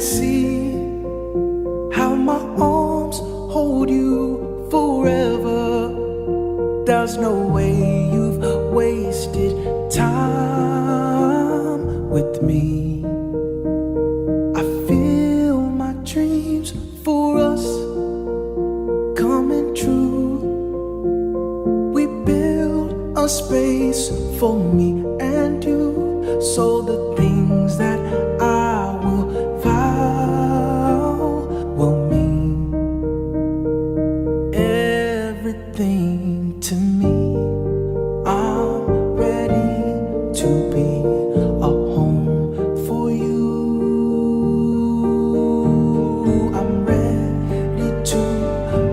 see how my arms hold you forever. There's no way you've wasted time with me. I feel my dreams for us coming true. We build a space for me and you, so the things that I will vow will mean everything to me. I'm ready to be a home for you. I'm ready to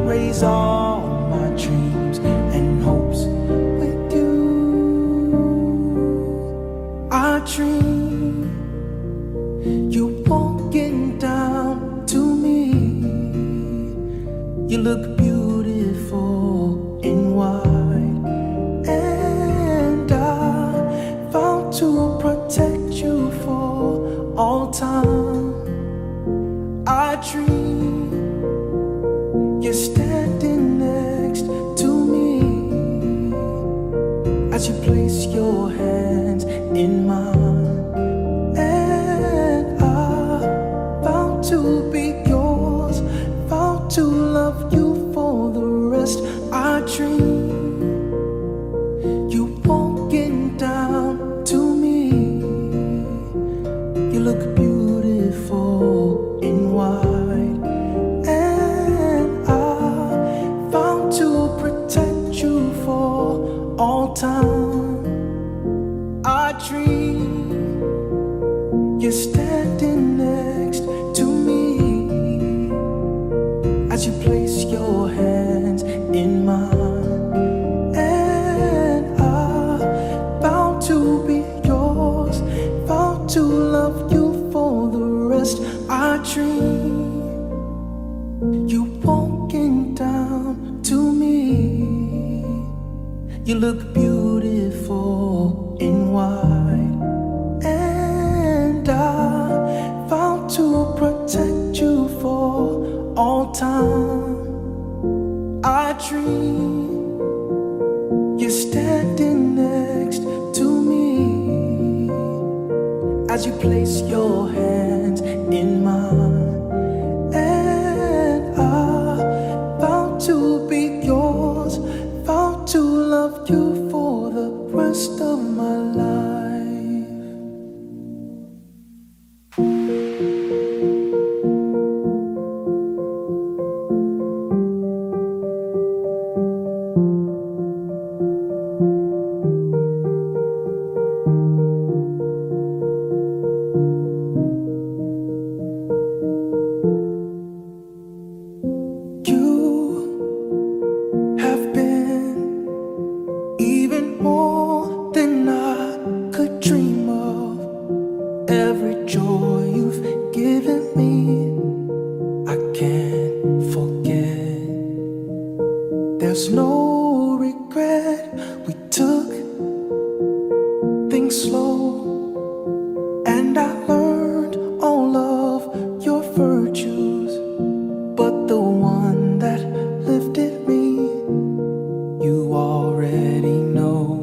raise all my dreams and hopes with you. I dream you walking down to me. You look beautiful in white, and I vow to protect you for all time. I dream you're standing next to me as you place your hands in mine, and I vow to be yours, vow to love you for the rest. I dream you walking down to me. You look beautiful in white, and I vow to protect you for all time. I dream you're standing next to me as you place your hands in mine, and I vow to be yours, vow to love you for the rest. I dream you walking down to me. You look beautiful in white, and I vow to protect you for all time. I dream you're standing next to me as you place your hands in mine, and I vow to be yours, vow to love you for the rest of my life. Every joy you've given me, I can't forget. There's no regret. We took things slow, and I learned all of your virtues, but the one that lifted me, you already know.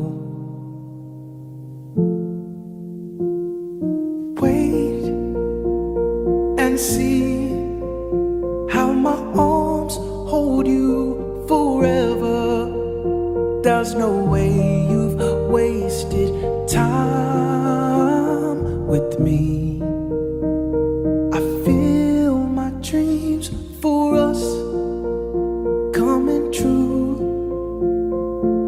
Wait and see how my arms hold you forever. There's no way you've wasted time with me. I feel my dreams for us coming true.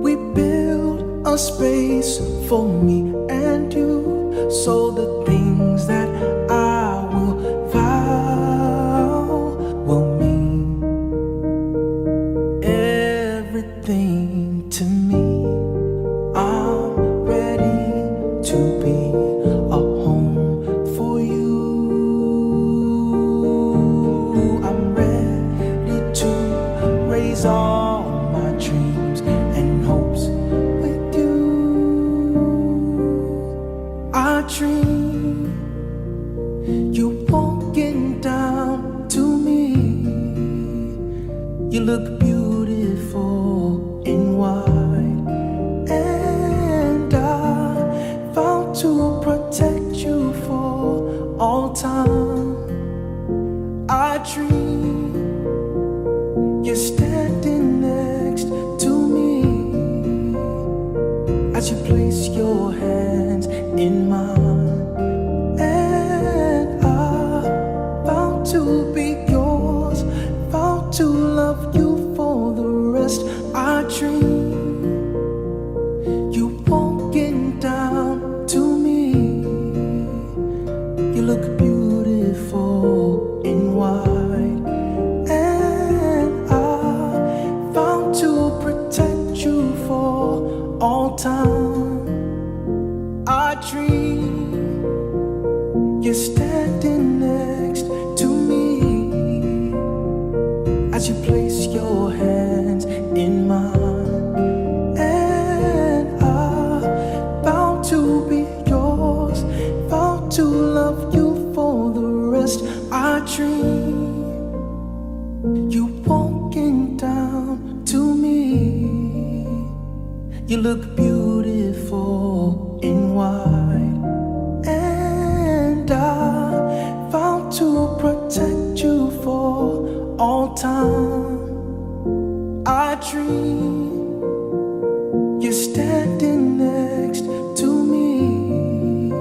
We build a space for me and you, so the things that I will vow will mean everything to me. I'm ready to be a home for you. I'm ready to raise all my dreams and hopes with you. I dream you walking You look beautiful in white, and I vow to protect you for all time. I dream you're standing next to me as you place your hands in mine, and I vow to be yours, vow to love you for the rest. I dream you walking down to me. You look beautiful in white, and I vow to protect you for all time. I dream you're standing next to me as you place your hands in mine, and I vow to be yours, vow to love you for the rest. I dream you walking down to me. You look beautiful in white, and I vow to protect you for all time. I dream you're standing next to me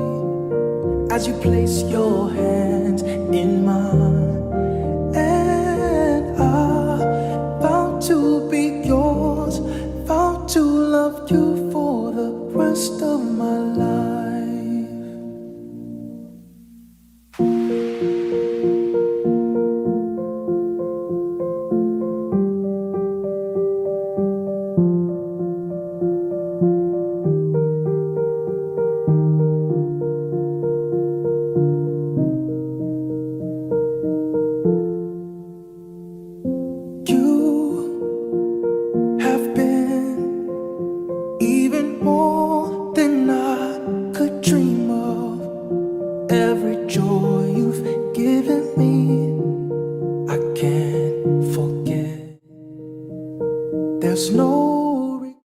as you place your hands in mine, and I vow to be yours, vow to love you for the rest of my life. You have been even more than I could dream of. Every joy you've given me, I can't forget. There's no